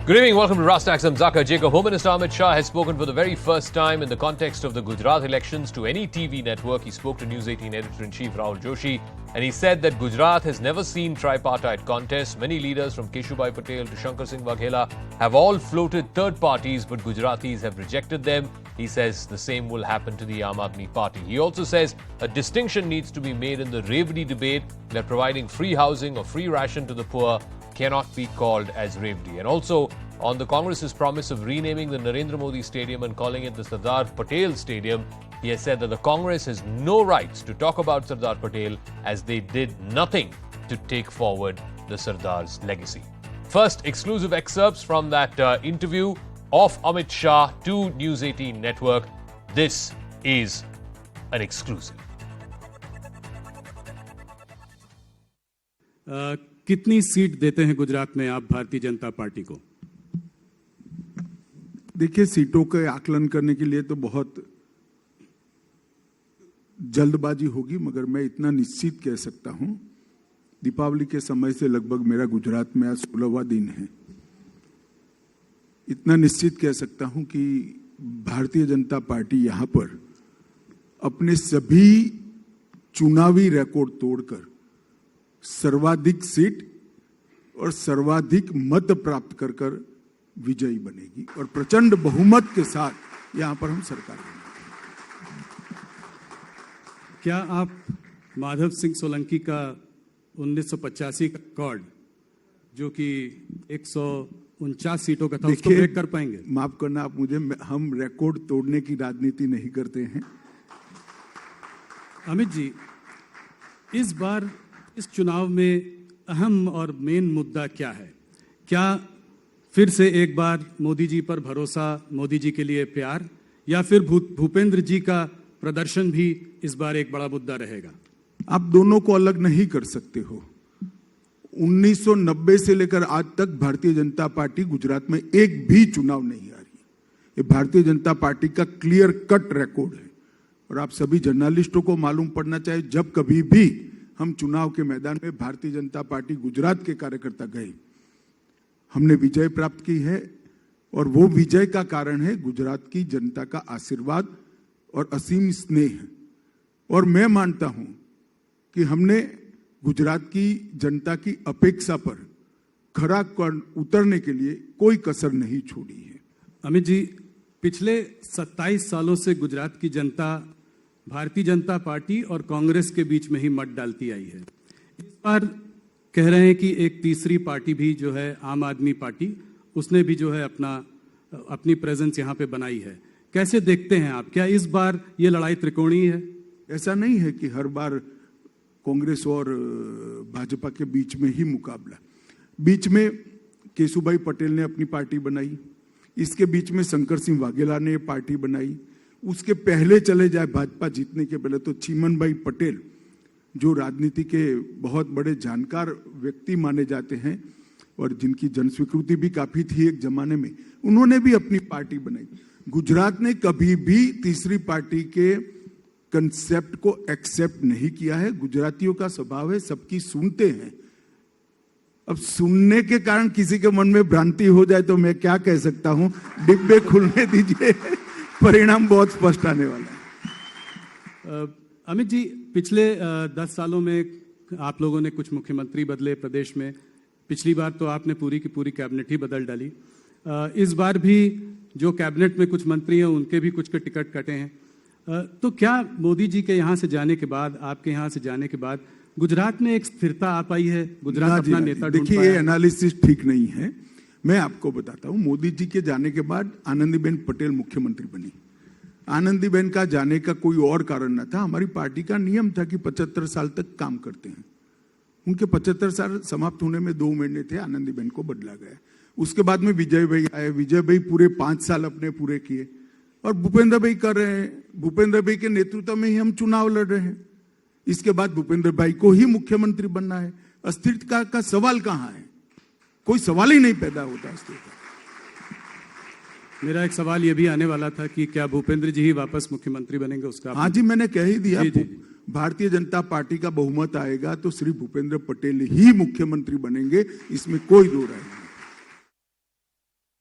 Good evening, welcome to Rastax. I'm Zaka Jacob. Home Minister Amit Shah has spoken for the very first time in the context of the Gujarat elections to any TV network. He spoke to News 18 Editor-in-Chief Rahul Joshi and he said that Gujarat has never seen tripartite contests. Many leaders from Keshubai Patel to Shankar Singh Waghela have all floated third parties, but Gujaratis have rejected them. He says the same will happen to the Aam Aadmi Party. He also says a distinction needs to be made in the Revdi debate that providing free housing or free ration to the poor cannot be called as Revdi. And also on the Congress's promise of renaming the Narendra Modi Stadium and calling it the Sardar Patel Stadium, he has said that the Congress has no rights to talk about Sardar Patel as they did nothing to take forward the Sardar's legacy. First, exclusive excerpts from that interview of Amit Shah to News 18 Network. This is an exclusive. कितनी seat देते हैं गुजरात में आप Bharatiya Janata party को? देखिए, सीटों के आकलन करने के लिए तो बहुत जल्दबाजी होगी, मगर मैं इतना निश्चित कह सकता हूं, दीपावली के समय से लगभग मेरा गुजरात में आज 16वां दिन है। इतना निश्चित कह सकता हूं कि भारतीय जनता पार्टी यहां पर अपने सभी चुनावी रिकॉर्ड तोड़कर सर्वाधिक सीट और सर्वाधिक मत प्राप्त कर विजयी बनेगी और प्रचंड बहुमत के साथ यहां पर हम सरकार बनेंगे। क्या आप माधव सिंह सोलंकी का 1985 का रिकॉर्ड, जो कि 149 सीटों का था, उसको ब्रेक कर पाएंगे? माफ करना आप मुझे, हम रिकॉर्ड तोड़ने की राजनीति नहीं करते हैं। अमित जी, इस बार इस चुनाव में अहम और मेन मुद्दा क्या है? क्या फिर से एक बार मोदी जी पर भरोसा, मोदी जी के लिए प्यार, या फिर भूपेंद्र जी का प्रदर्शन भी इस बार एक बड़ा मुद्दा रहेगा? आप दोनों को अलग नहीं कर सकते हो। 1990 से लेकर आज तक भारतीय जनता पार्टी गुजरात में एक भी चुनाव नहीं आ रही। ये भारतीय जनता पार्टी का क्लियर कट रिकॉर्ड है और आप सभी जर्नलिस्टों को मालूम पड़ना चाहिए, जब कभी भी हम चुनाव के मैदान में भारतीय जनता पार्टी गुजरात के कार्यकर्ता गए, हमने विजय प्राप्त की है और वो विजय का कारण है गुजरात की जनता का आशीर्वाद और असीम स्नेह। और मैं मानता हूं कि हमने गुजरात की जनता की अपेक्षा पर खरा उतरने के लिए कोई कसर नहीं छोड़ी है। अमित जी, पिछले 27 सालों से गुजरात की जनता भारतीय जनता पार्टी और कांग्रेस के बीच में ही मत डालती आई है। इस बार कह रहे हैं कि एक तीसरी पार्टी भी जो है आम आदमी पार्टी, उसने भी जो है अपनी प्रेजेंस यहाँ पे बनाई है। कैसे देखते हैं आप? क्या इस बार ये लड़ाई त्रिकोणीय है? ऐसा नहीं है कि हर बार कांग्रेस और भाजपा के बीच में ही मुकाबला। बीच में केशुभाई पटेल ने अपनी पार्टी बनाई, इसके बीच में शंकर सिंह वाघेला ने पार्टी बनाई, उसके पहले चले जाए भाजपा जीतने के पहले तो चिमन भाई पटेल, जो राजनीति के बहुत बड़े जानकार व्यक्ति माने जाते हैं और जिनकी जनस्वीकृति भी काफी थी एक जमाने में, उन्होंने भी अपनी पार्टी बनाई। गुजरात ने कभी भी तीसरी पार्टी के कंसेप्ट को एक्सेप्ट नहीं किया है। गुजरातियों का स्वभाव है, सबकी सुनते हैं। अब सुनने के कारण किसी के मन में भ्रांति हो जाए तो मैं क्या कह सकता हूं, डिब्बे खुलने दीजिए, परिणाम बहुत स्पष्ट आने वाला है। अमित जी, पिछले 10 सालों में आप लोगों ने कुछ मुख्यमंत्री बदले प्रदेश में। पिछली बार तो आपने पूरी की पूरी कैबिनेट ही बदल डाली। इस बार भी जो कैबिनेट में कुछ मंत्री हैं उनके भी कुछ के टिकट कटे हैं। तो क्या मोदी जी के यहाँ से जाने के बाद, आपके यहाँ से जाने के बाद गुजरात में एक स्थिरता आ पाई है? गुजरात अपना नेता ढूंढ पाया? देखिए, ये एनालिसिस ठीक नहीं है। मैं आपको बताता हूँ, मोदी जी के जाने के बाद आनंदीबेन पटेल मुख्यमंत्री बनी। आनंदीबेन का जाने का कोई और कारण न था, हमारी पार्टी का नियम था कि 75 साल तक काम करते हैं। उनके 75 साल समाप्त होने में 2 महीने थे, आनंदीबेन को बदला गया। उसके बाद में विजय भाई आए, विजय भाई पूरे 5 साल अपने पूरे किए और भूपेंद्र भाई कर रहे हैं। भूपेंद्र भाई के नेतृत्व में ही हम चुनाव लड़ रहे हैं। इसके बाद भूपेंद्र भाई को ही मुख्यमंत्री बनना है। अस्थिरता का सवाल कहां है? कोई सवाल ही नहीं पैदा होता अस्थिरता। मेरा एक सवाल ये भी आने वाला था कि क्या भूपेंद्र जी ही वापस मुख्यमंत्री बनेंगे? उसका हाँ जी, मैंने कह ही दिया। भारतीय जनता पार्टी का बहुमत आएगा तो श्री भूपेंद्र पटेल ही मुख्यमंत्री बनेंगे, इसमें कोई दो राय नहीं।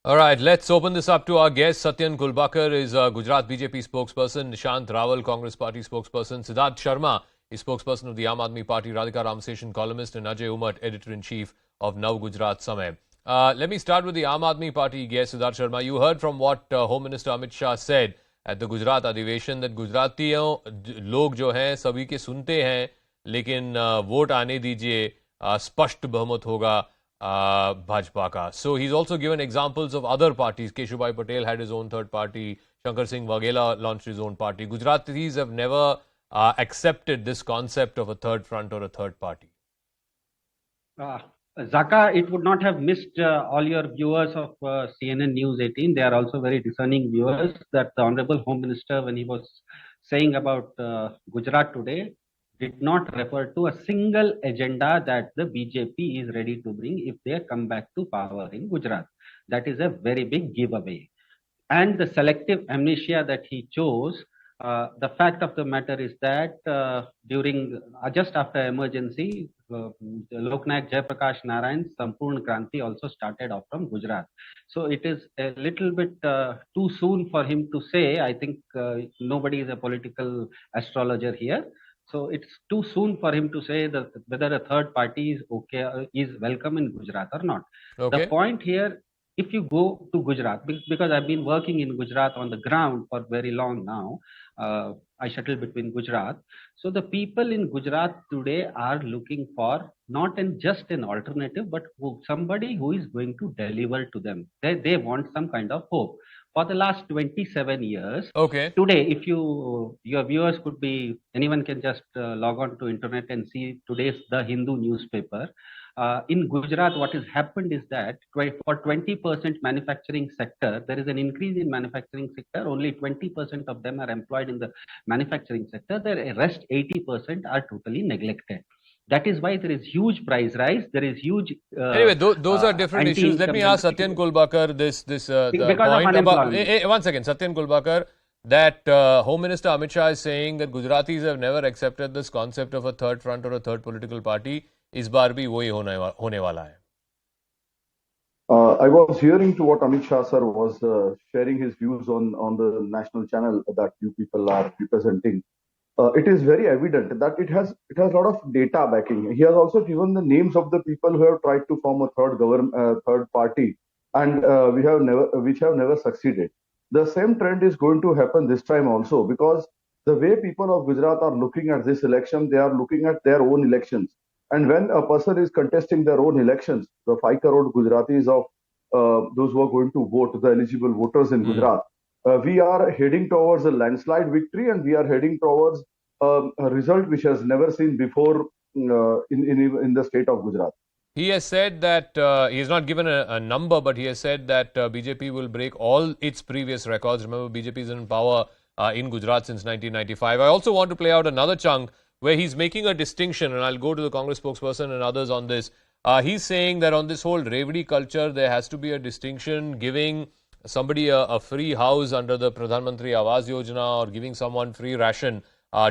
All right, let's open this up to our guest. Satyan Kulbakar is Gujarat BJP spokesperson. Nishant Rawal, Congress Party spokesperson. Siddharth Sharma is spokesperson of the Aam Aadmi Party. Radhika Ramseshan, columnist. And Ajay Umat, editor-in-chief of Nav Gujarat Samay. Let me start with the Aam Aadmi Party guest, Siddharth Sharma. You heard from what Home Minister Amit Shah said at the Gujarat Adhiveshan that Gujaratiyon log jo hain sabhi ke sunte hain, lekin vote aane dijiye, spasht bahut hoga Bhajpa ka. So he's also given examples of other parties. Keshubhai Patel had his own third party. Shankar Singh Waghela launched his own party. Gujaratis have never accepted this concept of a third front or a third party. Zaka, it would not have missed all your viewers of CNN News 18. They are also very discerning viewers that the Honorable Home Minister, when he was saying about Gujarat today, did not refer to a single agenda that the BJP is ready to bring if they come back to power in Gujarat. That is a very big giveaway. And the selective amnesia that he chose, the fact of the matter is that during just after emergency, Loknayak Jayaprakash Narayan's Sampurna Kranti also started off from Gujarat. So it is a little bit too soon for him to say. I think nobody is a political astrologer here. So it's too soon for him to say that whether a third party is okay, is welcome in Gujarat or not. Okay. The point here, if you go to Gujarat, because I've been working in Gujarat on the ground for very long now, I shuttle between Gujarat. So the people in Gujarat today are looking for not just an alternative, but somebody who is going to deliver to them. They want some kind of hope. For the last 27 years, today, if your viewers could be, anyone can just log on to internet and see today's The Hindu newspaper. In Gujarat, what has happened is that for 20% manufacturing sector, there is an increase in manufacturing sector. Only 20% of them are employed in the manufacturing sector. The rest 80% are totally neglected. That is why there is huge price rise. There is huge. Anyway, those are different issues. Let me ask Satyan Kulbakar this because point about. One second, Satyan Kulbakar. That Home Minister Amit Shah is saying that Gujaratis have never accepted this concept of a third front or a third political party. इस बार भी वही होने वाला है. I was hearing to what Amit Shah sir was sharing his views on the national channel that you people are representing. It is very evident that it has a lot of data backing. He has also given the names of the people who have tried to form a third party, and which have never succeeded. The same trend is going to happen this time also, because the way people of Gujarat are looking at this election, they are looking at their own elections. And when a person is contesting their own elections, the 5 crore Gujaratis of those who are going to vote, the eligible voters in Gujarat, we are heading towards a landslide victory, and we are heading towards a result which has never seen before in the state of Gujarat. He has said that, he has not given a number, but he has said that BJP will break all its previous records. Remember, BJP is in power in Gujarat since 1995. I also want to play out another chunk where he's making a distinction, and I'll go to the Congress spokesperson and others on this. He's saying that on this whole Revdi culture, there has to be a distinction, giving somebody a free house under the Pradhan Mantri Awas Yojana or giving someone free ration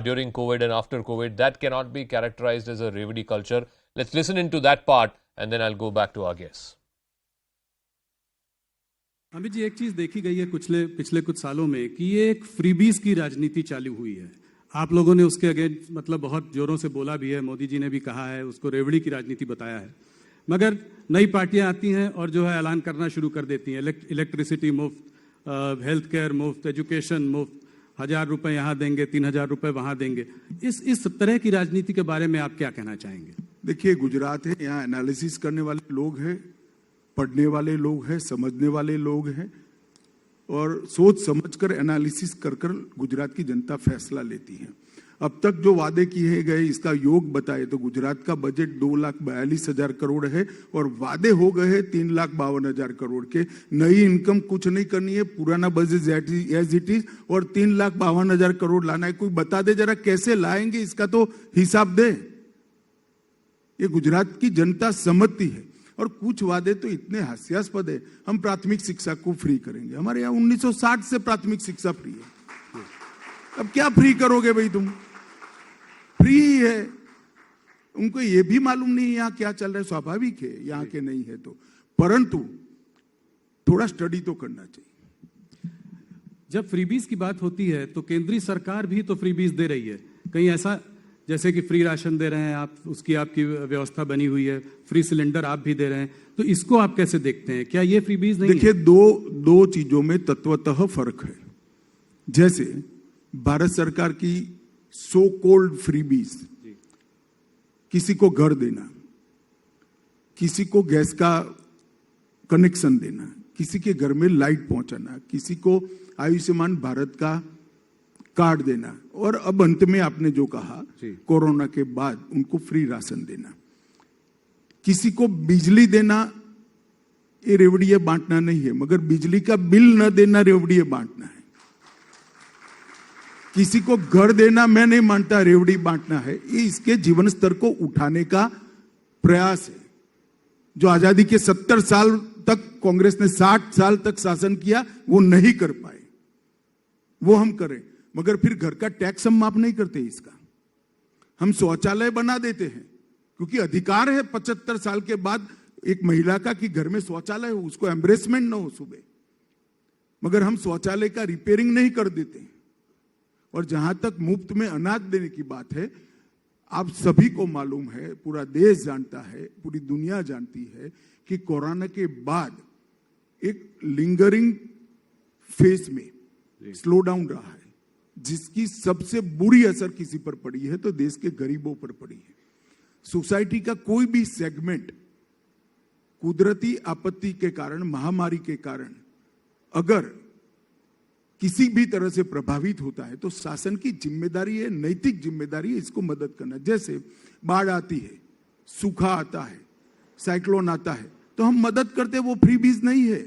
during COVID and after COVID. That cannot be characterized as a Revdi culture. Let's listen into that part and then I'll go back to our guests. Amit ji, एक चीज देखी गई है पिछले कुछ सालों में कि ये एक फ्रीबीज की राजनीति चालू हुई है. आप लोगों ने उसके अगेंस्ट मतलब बहुत जोरों से बोला भी है, मोदी जी ने भी कहा है, उसको रेवड़ी की राजनीति बताया है. मगर नई पार्टियां आती हैं और जो है ऐलान करना शुरू कर देती हैं, इलेक्ट्रिसिटी मुफ्त, हेल्थ केयर मुफ्त, एजुकेशन मुफ्त, 1000 रुपए यहाँ देंगे, 3000 रुपए वहां देंगे. इस तरह की राजनीति के बारे में आप क्या कहना चाहेंगे? देखिए, गुजरात है, यहाँ एनालिसिस करने वाले लोग हैं, पढ़ने वाले लोग हैं, समझने वाले लोग हैं, और सोच समझकर एनालिसिस कर गुजरात की जनता फैसला लेती है. अब तक जो वादे किए गए, इसका योग बताए तो गुजरात का बजट 2,42,000 करोड़ है और वादे हो गए हैं 3,52,000 करोड़ के. नई इनकम कुछ नहीं करनी है, पुराना बजट एज इट इज, और 3,52,000 करोड़ लाना है. कोई बता दे जरा कैसे लाएंगे, इसका तो हिसाब दे. ये गुजरात की जनता समझती है. और कुछ वादे तो इतने हास्यास्पद है. हम प्राथमिक शिक्षा को फ्री करेंगे. हमारे यहाँ 1960 से प्राथमिक शिक्षा फ्री है. अब क्या फ्री करोगे भाई तुम? फ्री है. उनको ये भी मालूम नहीं यहाँ क्या चल रहा है. स्वाभाविक है यहाँ के नहीं है तो. परंतु थोड़ा स्टडी तो करना चाहिए। जब फ्रीबीज की बात होती है तो केंद्रीय सरकार भी तो फ्रीबीज दे रही है। कहीं ऐसा जैसे कि फ्री राशन दे रहे हैं आप, उसकी आपकी व्यवस्था बनी हुई है, फ्री सिलेंडर आप भी दे रहे हैं, तो इसको आप कैसे देखते हैं? क्या ये फ्रीबीज नहीं? देखिए, दो चीजों में तत्वतः फर्क है। जैसे भारत सरकार की सो कॉल्ड फ्रीबीज, किसी को घर देना, किसी को गैस का कनेक्शन देना, किसी के घर में लाइट पहुंचाना, किसी को आयुष्मान भारत का कार्ड देना, और अब अंत में आपने जो कहा कोरोना के बाद उनको फ्री राशन देना, किसी को बिजली देना, ये रेवड़िए बांटना नहीं है, मगर बिजली का बिल न देना रेवड़िए बांटना है। किसी को घर देना मैं नहीं मानता रेवड़ी बांटना है, ये इसके जीवन स्तर को उठाने का प्रयास है। जो आजादी के 70 साल तक कांग्रेस ने 60 साल तक शासन किया वो नहीं कर पाए, वो हम करें। मगर फिर घर का टैक्स हम माफ नहीं करते, इसका हम शौचालय बना देते हैं, क्योंकि अधिकार है 75 साल के बाद एक महिला का कि घर में शौचालय हो, उसको एम्ब्रेसमेंट ना हो सुबह, मगर हम शौचालय का रिपेयरिंग नहीं कर देते। और जहां तक मुफ्त में अनाज देने की बात है, आप सभी को मालूम है, पूरा देश जानता है, पूरी दुनिया जानती है कि कोरोना के बाद एक लिंगरिंग फेज में स्लो डाउन रहा है, जिसकी सबसे बुरी असर किसी पर पड़ी है तो देश के गरीबों पर पड़ी है। सोसाइटी का कोई भी सेगमेंट कुदरती आपत्ति के कारण, महामारी के कारण अगर किसी भी तरह से प्रभावित होता है तो शासन की जिम्मेदारी है, नैतिक जिम्मेदारी है इसको मदद करना। जैसे बाढ़ आती है, सूखा आता है, साइक्लोन आता है, तो हम मदद करते, वो फ्रीबीज नहीं है,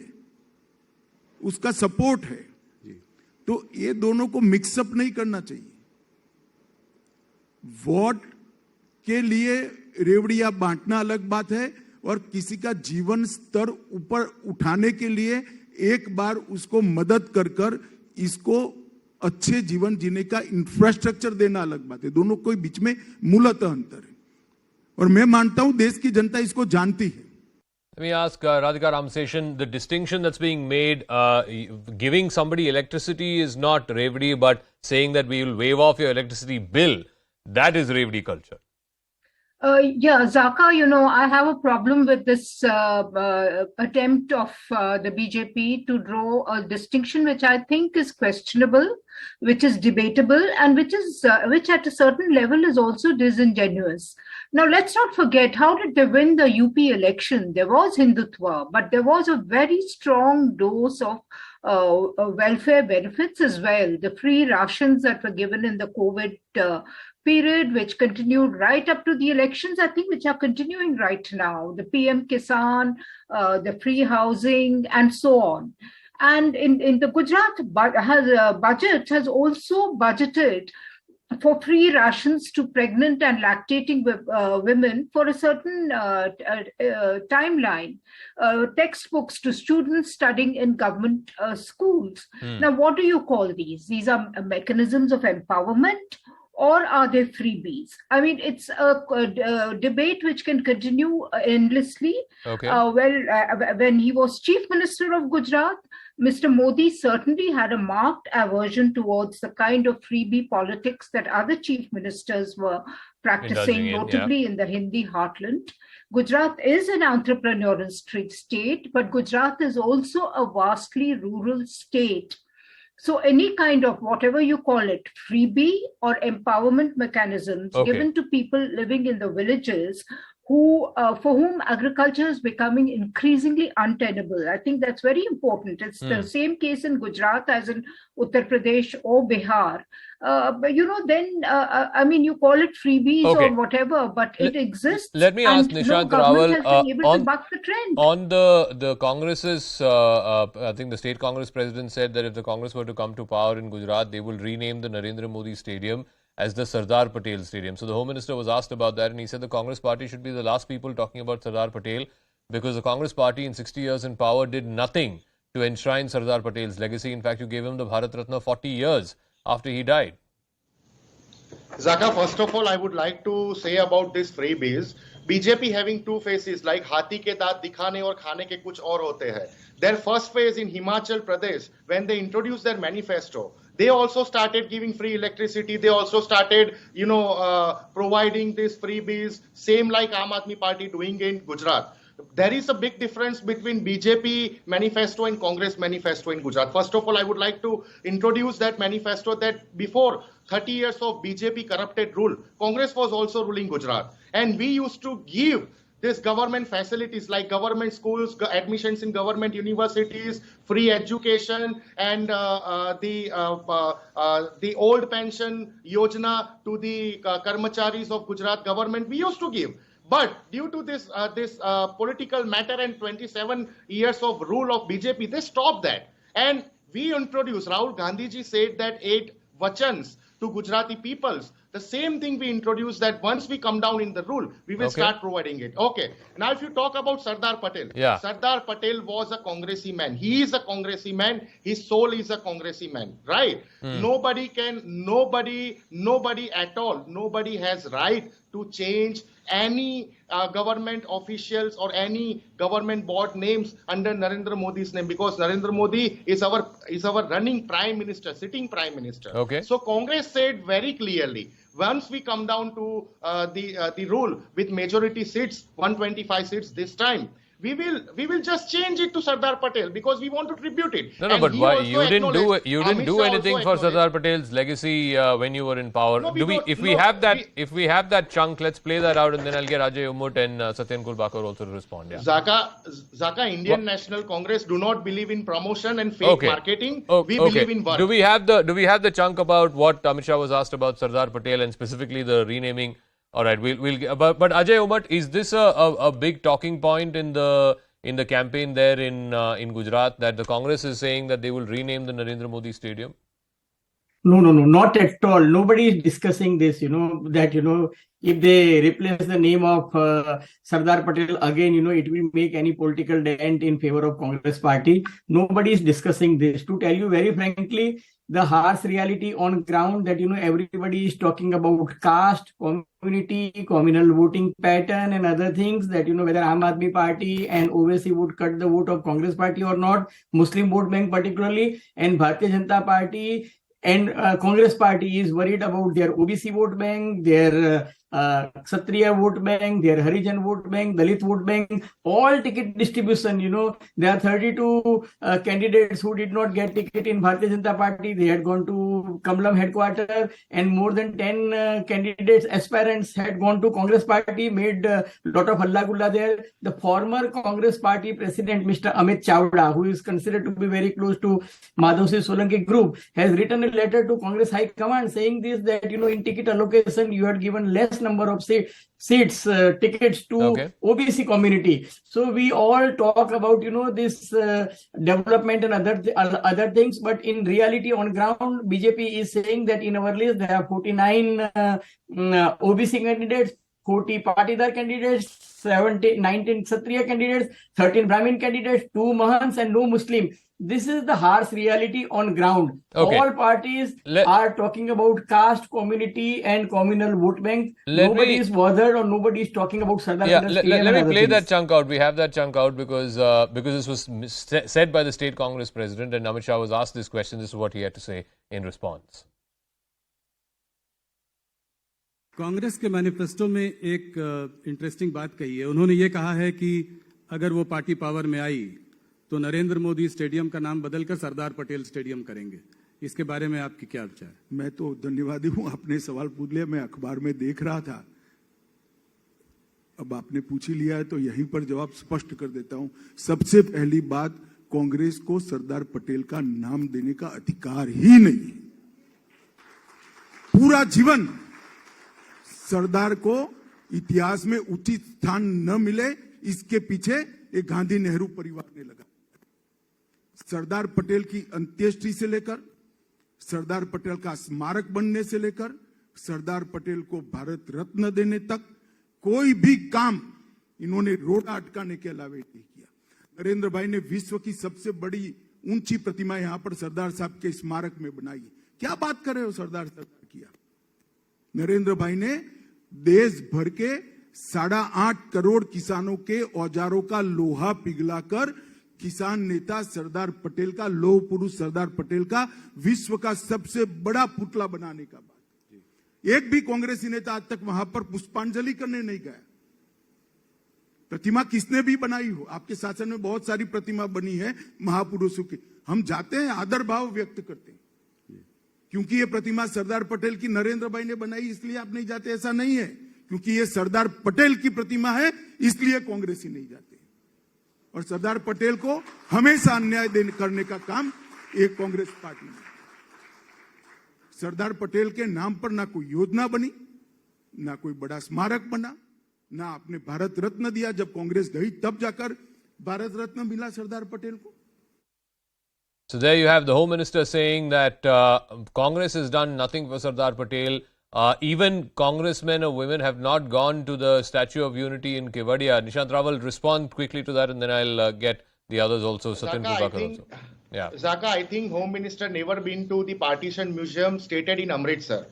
उसका सपोर्ट है। तो ये दोनों को मिक्सअप नहीं करना चाहिए। वोट के लिए रेवड़ियां बांटना अलग बात है, और किसी का जीवन स्तर ऊपर उठाने के लिए एक बार उसको मदद कर इसको अच्छे जीवन जीने का इंफ्रास्ट्रक्चर देना अलग बात है। दोनों कोई बीच में मूलतः अंतर है, और मैं मानता हूं देश की जनता इसको जानती है। Let me ask Radhika Ramseshan, the distinction that's being made, giving somebody electricity is not Revdi, but saying that we will waive off your electricity bill, that is Revdi culture. Yeah, Zaka, I have a problem with this attempt of the BJP to draw a distinction which I think is questionable, which is debatable, and which at a certain level is also disingenuous. Now, let's not forget, how did they win the UP election? There was Hindutva, but there was a very strong dose of welfare benefits as well. The free rations that were given in the COVID period, which continued right up to the elections, I think, which are continuing right now. The PM Kisan, the free housing, and so on. And in the Gujarat budget has also budgeted for free rations to pregnant and lactating women for a certain timeline, textbooks to students studying in government schools. Now, what do you call these? These are mechanisms of empowerment, or are they freebies? I mean, it's a debate which can continue endlessly. Okay. When he was Chief Minister of Gujarat, Mr. Modi certainly had a marked aversion towards the kind of freebie politics that other chief ministers were practicing, notably in the Hindi heartland. Gujarat is an entrepreneurial state, but Gujarat is also a vastly rural state. So any kind of, whatever you call it, freebie or empowerment mechanisms given to people living in the villages for whom agriculture is becoming increasingly untenable. I think that's very important. It's the same case in Gujarat as in Uttar Pradesh or Bihar. But then I mean, you call it freebies or whatever, but it exists. Let me ask Nishant Rahul, on the Congress's, I think the state Congress president said that if the Congress were to come to power in Gujarat, they will rename the Narendra Modi Stadium as the Sardar Patel Stadium. So the Home Minister was asked about that, and he said the Congress party should be the last people talking about Sardar Patel, because the Congress party in 60 years in power did nothing to enshrine Sardar Patel's legacy. In fact, you gave him the Bharat Ratna 40 years after he died. Zaka, first of all, I would like to say about this freebies. BJP having two faces, like हाथी के दांत दिखाने और खाने के कुछ और होते हैं. Their first phase in Himachal Pradesh, when they introduced their manifesto, they also started giving free electricity. They also started, providing these freebies, same like Aam Aadmi Party doing in Gujarat. There is a big difference between BJP manifesto and Congress manifesto in Gujarat. First of all, I would like to introduce that manifesto that before 30 years of BJP corrupted rule, Congress was also ruling Gujarat. And we used to give this government facilities like government schools, admissions in government universities, free education, and the old pension yojana to the karmacharis of Gujarat government. We used to give. But due to this political matter and 27 years of rule of BJP, they stopped that. And we introduced, Rahul Gandhi ji said that 8 vachans to Gujarati peoples. The same thing we introduced, that once we come down in the rule, we will start providing it. Okay. Now, if you talk about Sardar Patel, Sardar Patel was a Congressy man. He is a Congressy man. His soul is a Congressy man, right? Nobody at all, nobody has right to change any government officials or any government board names under Narendra Modi's name, because Narendra Modi is our running prime minister, sitting prime minister. Okay. So Congress said very clearly, once we come down to the rule with majority seats, 125 seats this time, we will just change it to Sardar Patel because we want to tribute it. No, but why you didn't do anything for Sardar Patel's legacy when you were in power? No, if we have that chunk, let's play that out, and then I'll get Ajay Umut and Satyen Kulbakar also to respond. Yeah. Zaka, Indian National Congress do not believe in promotion and fake marketing. We believe in work. Do we have the chunk about what Amit Shah was asked about Sardar Patel and specifically the renaming? All right, but Ajay Umut, is this a big talking point in the campaign there in Gujarat, that the Congress is saying that they will rename the Narendra Modi Stadium? No, not at all. Nobody is discussing this, that, if they replace the name of Sardar Patel again, it will make any political dent in favor of Congress party. Nobody is discussing this. To tell you very frankly, the harsh reality on ground that, everybody is talking about caste, community, communal voting pattern and other things, that, whether Aam Aadmi Party and OVC would cut the vote of Congress party or not, Muslim vote bank particularly, and Bharatiya Janata Party and Congress party is worried about their OBC vote bank, their Kshatriya vote bank, their Harijan vote bank, Dalit vote bank, all ticket distribution. There are 32 candidates who did not get ticket in Bharatiya Janata Party. They had gone to Kamlam headquarters, and more than 10 candidates, aspirants had gone to Congress party, made a lot of halla gulla there. The former Congress party president, Mr. Amit Chawda, who is considered to be very close to Madhav Singh Solanki group, has written a letter to Congress High Command saying this, that, in ticket allocation, you had given less number of seats, tickets to OBC community. So we all talk about, this development and other things, but in reality on ground, BJP is saying that in our list there are 49 OBC candidates, 40 Patidar candidates, 19 Kshatriya candidates, 13 Brahmin candidates, 2 Mahants and no Muslim. This is the harsh reality on ground. All parties are talking about caste, community and communal vote bank. Nobody is bothered, or nobody is talking about Sardar. Let me play that chunk out. We have that chunk out because this was said by the State Congress President, and Amit Shah was asked this question. This is what he had to say in response. Congress के manifesto में एक interesting बात कही है. उन्होंने ये कहा है कि अगर वो पार्टी पावर में आई तो नरेंद्र मोदी स्टेडियम का नाम बदलकर सरदार पटेल स्टेडियम करेंगे. इसके बारे में आपकी क्या विचार? मैं तो धन्यवादी हूं, आपने सवाल पूछ लिया. मैं अखबार में देख रहा था, अब आपने पूछ ही लिया है तो यहीं पर जवाब स्पष्ट कर देता हूं. सबसे पहली बात, कांग्रेस को सरदार पटेल का नाम देने का अधिकार ही नहीं. पूरा जीवन सरदार को इतिहास में उचित स्थान न मिले, इसके पीछे एक गांधी नेहरू परिवार ने लगा. सरदार पटेल की अंत्येष्टि से लेकर, सरदार पटेल का स्मारक बनने से लेकर, सरदार पटेल को भारत रत्न देने तक कोई भी काम इन्होंने रोड़ा अटकाने के अलावा नहीं किया. नरेंद्र भाई ने विश्व की सबसे बड़ी ऊंची प्रतिमा यहां पर सरदार साहब के स्मारक में बनाई. क्या बात कर रहे हो, सरदार साहब किया? नरेंद्र भाई ने देश भर के 8.5 करोड़ किसानों के औजारों का लोहा पिघलाकर किसान नेता सरदार पटेल का, लौह पुरुष सरदार पटेल का विश्व का सबसे बड़ा पुतला बनाने का बात। एक भी कांग्रेसी नेता आज तक वहां पर पुष्पांजलि करने नहीं गया। प्रतिमा किसने भी बनाई हो, आपके शासन में बहुत सारी प्रतिमा बनी है महापुरुषों की, हम जाते हैं, आदर भाव व्यक्त करते हैं। क्योंकि ये प्रतिमा सरदार पटेल की नरेंद्र भाई ने बनाई इसलिए आप नहीं जाते, ऐसा नहीं है। क्योंकि ये सरदार पटेल की प्रतिमा है इसलिए कांग्रेसी नहीं जाते। और सरदार पटेल को हमेशा अन्याय करने का काम एक कांग्रेस पार्टी ने। सरदार पटेल के नाम पर ना कोई योजना बनी, ना कोई बड़ा स्मारक बना, ना आपने भारत रत्न दिया। जब कांग्रेस गई तब जाकर भारत रत्न मिला सरदार पटेल को। So there you have the Home Minister saying that Congress has done nothing for Sardar Patel. Even congressmen or women have not gone to the Statue of Unity in Kevadia. Nishant Rahul, respond quickly to that and then I'll get the others also. Satyan Kulkarni also. Yeah. Zaka, I think Home Minister never been to the Partition Museum stated in Amritsar.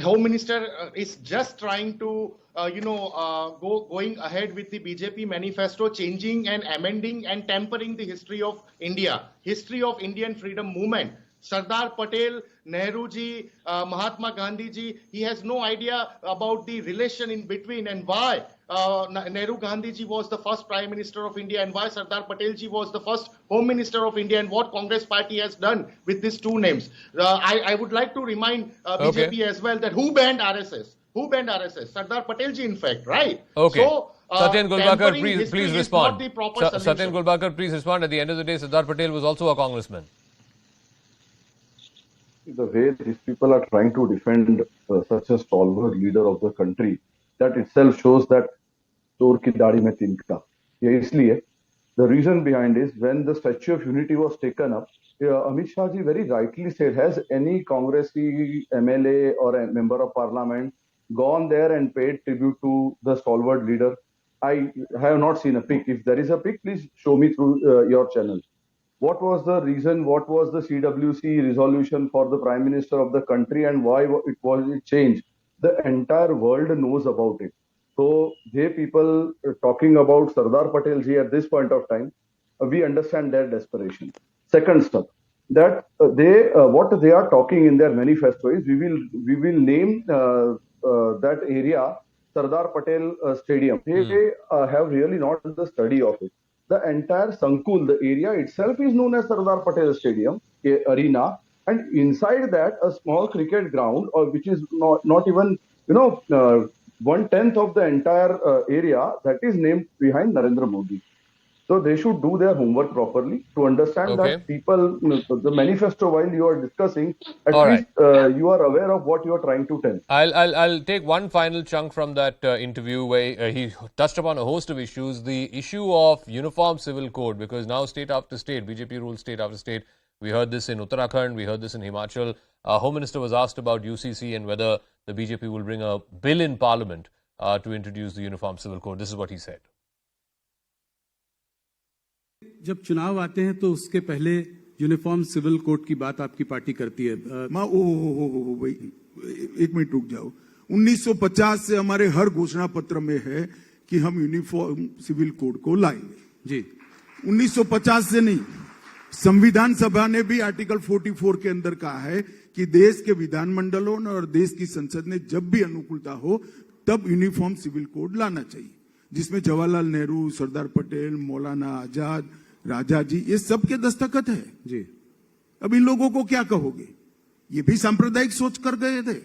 Home Minister is just trying to, going ahead with the BJP manifesto, changing and amending and tempering the history of India, history of Indian freedom movement. Sardar Patel, Nehru ji, Mahatma Gandhi ji, he has no idea about the relation in between and why Nehru Gandhi ji was the first Prime Minister of India and why Sardar Patel ji was the first Home Minister of India and what Congress party has done with these two names. I would like to remind BJP as well that who banned RSS? Who banned RSS? Sardar Patel ji, in fact, right? Okay. So, Satyan Kulkarni, please respond. Satyan Kulkarni, please respond. At the end of the day, Sardar Patel was also a congressman. The way these people are trying to defend such a stalwart leader of the country, that itself shows that चोर की दाढ़ी में तिनका। ये इसलिए, the reason behind is when the Statue of Unity was taken up, Amit Shah ji very rightly said, has any Congressy MLA or a member of parliament gone there and paid tribute to the stalwart leader? I have not seen a pic. If there is a pic, please show me through your channel. What was the reason? What was the CWC resolution for the Prime Minister of the country and why it changed? The entire world knows about it. So they people talking about Sardar Patel ji at this point of time, we understand their desperation. Second step, that what they are talking in their manifesto is we will name that area Sardar Patel Stadium. They have really not the study of it. The entire Sankul, the area itself is known as Sardar Patel Stadium, arena, and inside that a small cricket ground, which is not even 1/10 of the entire area, that is named behind Narendra Modi. So they should do their homework properly to understand that people, the manifesto while you are discussing, at least you are aware of what you are trying to tell. I'll take one final chunk from that interview where he touched upon a host of issues. The issue of uniform civil code, because now state after state, BJP rules state after state. We heard this in Uttarakhand, we heard this in Himachal. Home Minister was asked about UCC and whether the BJP will bring a bill in Parliament to introduce the uniform civil code. This is what he said. जब चुनाव आते हैं तो उसके पहले uniform civil code की बात आपकी पार्टी करती है। भाई एक मिनट रुक जाओ। 1950 से हमारे हर घोषणा पत्र में है कि हम यूनिफॉर्म सिविल कोड को लाएंगे। जी, 1950 से नहीं, संविधान सभा ने भी आर्टिकल 44 के अंदर कहा है कि देश के विधानमंडलों और देश की संसद ने जब भी अनुकूलता हो तब यूनिफॉर्म सिविल कोड लाना चाहिए, जिसमें जवाहरलाल नेहरू, सरदार पटेल, मौलाना आजाद, राजा जी, ये सबके दस्तखत है। जी, अब इन लोगों को क्या कहोगे? ये भी सांप्रदायिक सोच कर गए थे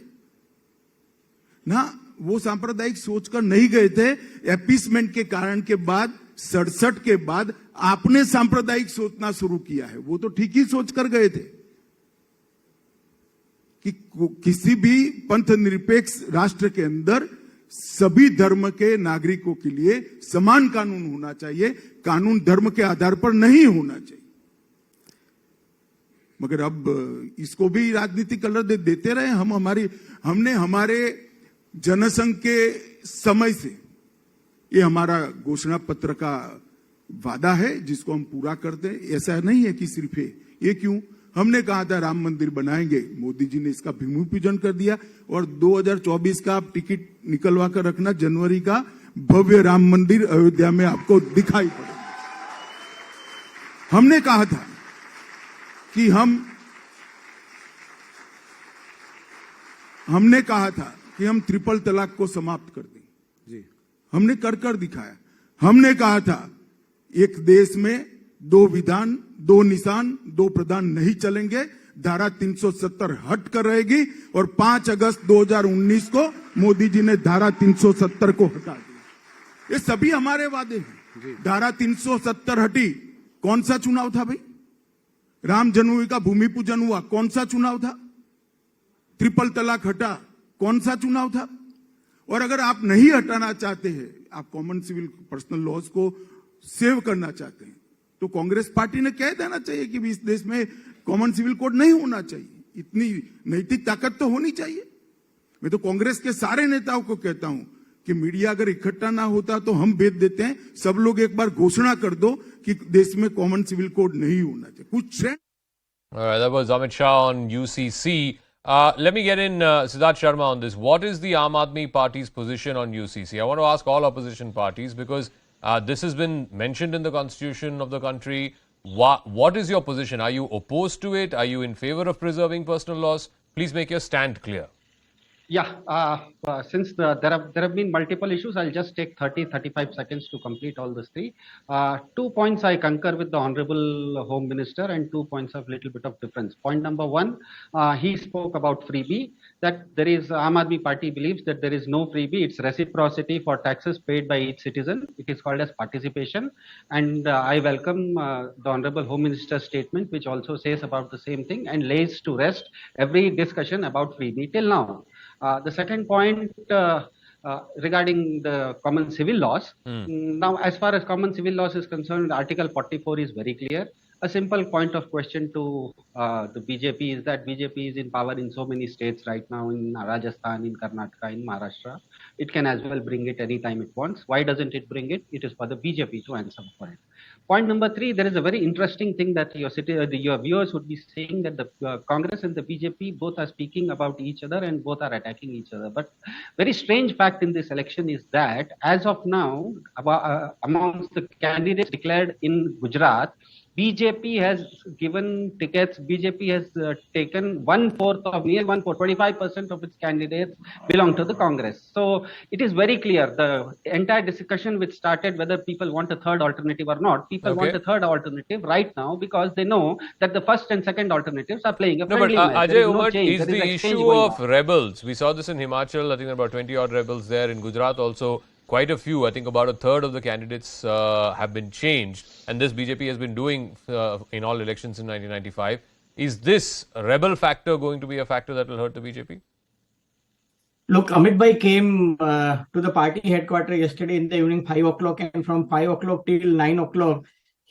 ना? वो सांप्रदायिक सोच कर नहीं गए थे। एपीसमेंट के कारण के बाद 67 के बाद आपने सांप्रदायिक सोचना शुरू किया है। वो तो ठीक ही सोच कर गए थे कि किसी भी पंथ निरपेक्ष राष्ट्र के अंदर सभी धर्म के नागरिकों के लिए समान कानून होना चाहिए, कानून धर्म के आधार पर नहीं होना चाहिए। मगर अब इसको भी राजनीतिक कलर देते रहे। हमने हमारे जनसंघ के समय से ये हमारा घोषणा पत्र का वादा है जिसको हम पूरा करते हैं। ऐसा नहीं है कि सिर्फ ये क्यों, हमने कहा था राम मंदिर बनाएंगे, मोदी जी ने इसका भूमि पूजन कर दिया और 2024 का आप टिकट निकलवा कर रखना, जनवरी का भव्य राम मंदिर अयोध्या में आपको दिखाई पड़ेगा। हमने कहा था कि हम ट्रिपल तलाक को समाप्त कर देंगे। जी, हमने कर दिखाया। हमने कहा था एक देश में 2 विधान 2 निशान 2 प्रधान नहीं चलेंगे, धारा 370 हट कर रहेगी और 5 अगस्त 2019 को मोदी जी ने धारा 370 को हटा दिया। ये सभी हमारे वादे हैं। धारा 370 हटी, कौन सा चुनाव था भाई? राम जन्मभूमि का भूमि पूजन हुआ, कौन सा चुनाव था? ट्रिपल तलाक हटा, कौन सा चुनाव था? और अगर आप नहीं हटाना चाहते हैं, आप कॉमन सिविल पर्सनल लॉज को सेव करना चाहते हैं, तो कांग्रेस पार्टी ने कह देना चाहिए कि इस देश में कॉमन सिविल कोड नहीं होना चाहिए। इतनी नैतिक ताकत तो होनी चाहिए। मैं तो कांग्रेस के सारे नेताओं को कहता हूं कि मीडिया अगर इकट्ठा ना होता तो हम भेज देते हैं, सब लोग एक बार घोषणा कर दो कि देश में कॉमन सिविल कोड नहीं होना चाहिए। कुछ trend. That was Amit Shah on UCC. Let me get in Siddharth Sharma on this. What is the Aam Aadmi Party's position on UCC? I want to ask all opposition parties because this has been mentioned in the constitution of the country. What is your position? Are you opposed to it? Are you in favor of preserving personal laws? Please make your stand clear. Yeah, since there have been multiple issues, I'll just take 35 seconds to complete all these three. 2 points I concur with the Honorable Home Minister and 2 points of little bit of difference. Point number 1, he spoke about freebie, that there is, Aam Aadmi Party believes that there is no freebie, it's reciprocity for taxes paid by each citizen. It is called as participation. And I welcome the Honorable Home Minister's statement, which also says about the same thing and lays to rest every discussion about freebie till now. The second point regarding the common civil laws. Now, as far as common civil laws is concerned, Article 44 is very clear. A simple point of question to the BJP is that BJP is in power in so many states right now, in Rajasthan, in Karnataka, in Maharashtra. It can as well bring it anytime it wants. Why doesn't it bring it? It is for the BJP to answer for it. Point number 3, there is a very interesting thing that your viewers would be saying, that the Congress and the BJP both are speaking about each other and both are attacking each other. But very strange fact in this election is that as of now, amongst the candidates declared in Gujarat, BJP has given tickets. BJP has taken 1/4 of, near 1/4, 25% of its candidates belong to the Congress. So it is very clear. The entire discussion which started whether people want a third alternative or not, people want a third alternative right now because they know that the first and second alternatives are playing a friendly match. Ajay, is the issue of rebels? We saw this in Himachal. I think there are about 20 odd rebels there. In Gujarat also, quite a few. I think about a third of the candidates have been changed. And this BJP has been doing in all elections in 1995. Is this rebel factor going to be a factor that will hurt the BJP? Look, Amit Bhai came to the party headquarters yesterday in the evening, 5 o'clock, and from 5 o'clock till 9 o'clock,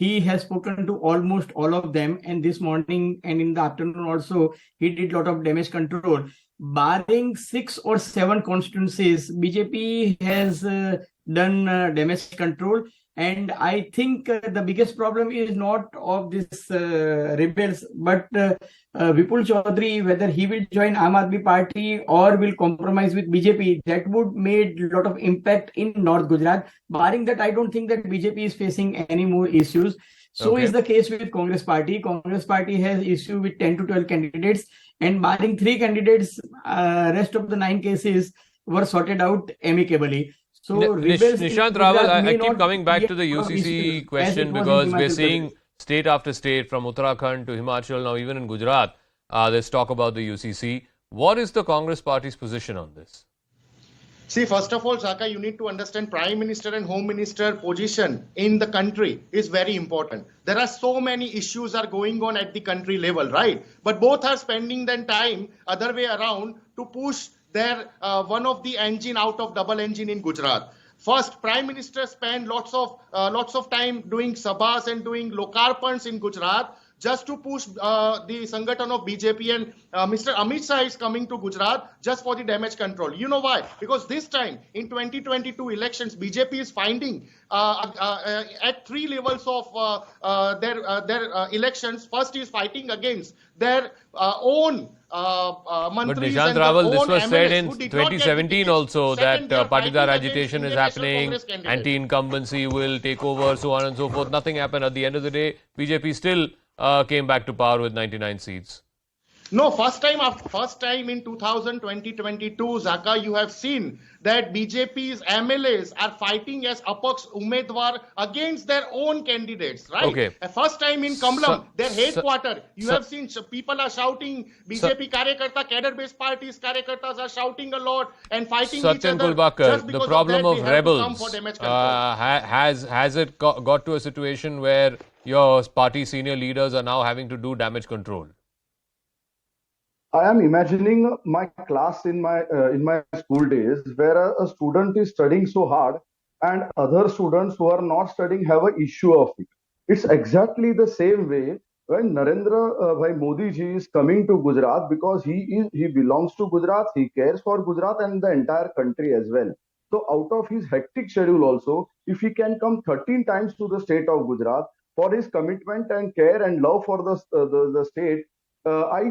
he has spoken to almost all of them. And this morning and in the afternoon also, he did a lot of damage control. Barring 6 or 7 constituencies, BJP has done damage control. And I think the biggest problem is not of this rebels, but Vipul Chaudhary, whether he will join Aam Aadmi Party or will compromise with BJP, that would make a lot of impact in North Gujarat. Barring that, I don't think that BJP is facing any more issues. So is the case with Congress Party. Congress Party has issue with 10 to 12 candidates, and barring 3 candidates, rest of the 9 cases were sorted out amicably. So Nishant Rawal, I keep coming back to the UCC question because we're seeing state after state, from Uttarakhand to Himachal, now even in Gujarat, there's talk about the UCC. What is the Congress Party's position on this? See, first of all, Zaka, you need to understand Prime Minister and Home Minister position in the country is very important. There are so many issues are going on at the country level, right? But both are spending their time other way around to push their one of the engine out of double engine in Gujarat. First, Prime Minister spent lots of time doing sabhas and doing lokarpans in Gujarat, just to push the Sangathan of BJP, and Mr. Amit Shah is coming to Gujarat just for the damage control. You know why? Because this time in 2022 elections, BJP is finding at three levels of their elections. First is fighting against their own But mantris Nishant and their Rawal, this own was said MLAs in who did not get 2017 tickets. also that Second, they are fighting Patidar against agitation is Indian National happening, Congress candidates. anti-incumbency will take over, so on and so forth. Nothing happened. At the end of the day, BJP still came back to power with 99 seats. No, first time in 2022, Zaka, you have seen that BJP's MLAs are fighting as Apaks Umedwar against their own candidates, right? Okay. First time in Kamlam, their headquarters, you have seen people are shouting, BJP Karyakarta, cadre-based parties, Karyakartas are shouting a lot and fighting each Satyan other. Kulbakar, Just the because problem of of that, they have to come rebels, for damage control. has it got to a situation where your party senior leaders are now having to do damage control? I am imagining my class in my school days where a student is studying so hard and other students who are not studying have an issue of it. It's exactly the same way when Narendra Bhai Modi ji is coming to Gujarat, because he belongs to Gujarat, he cares for Gujarat and the entire country as well. So out of his hectic schedule also, if he can come 13 times to the state of Gujarat for his commitment and care and love for the state, I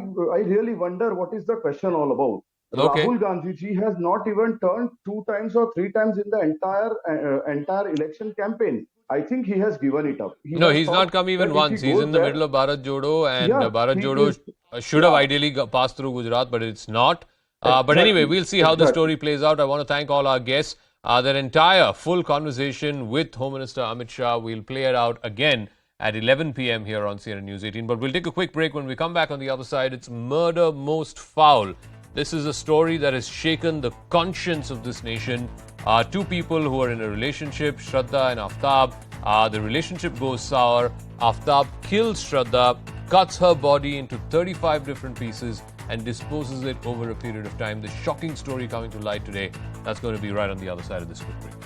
really wonder what is the question all about. Okay. Rahul Gandhi ji has not even turned 2 times or 3 times in the entire election campaign. I think he has given it up. He's not come even once. He's in the middle of Bharat Jodo, and Bharat Jodo should have ideally passed through Gujarat, but it's not. But anyway, we'll see how the story plays out. I want to thank all our guests. Their entire full conversation with Home Minister Amit Shah, we'll play it out again at 11 p.m. here on CNN News 18. But we'll take a quick break. When we come back on the other side, it's murder most foul. This is a story that has shaken the conscience of this nation. Two people who are in a relationship, Shraddha and Aftab. The relationship goes sour. Aftab kills Shraddha, cuts her body into 35 different pieces and disposes it over a period of time. The shocking story coming to light today. That's going to be right on the other side of this quick break.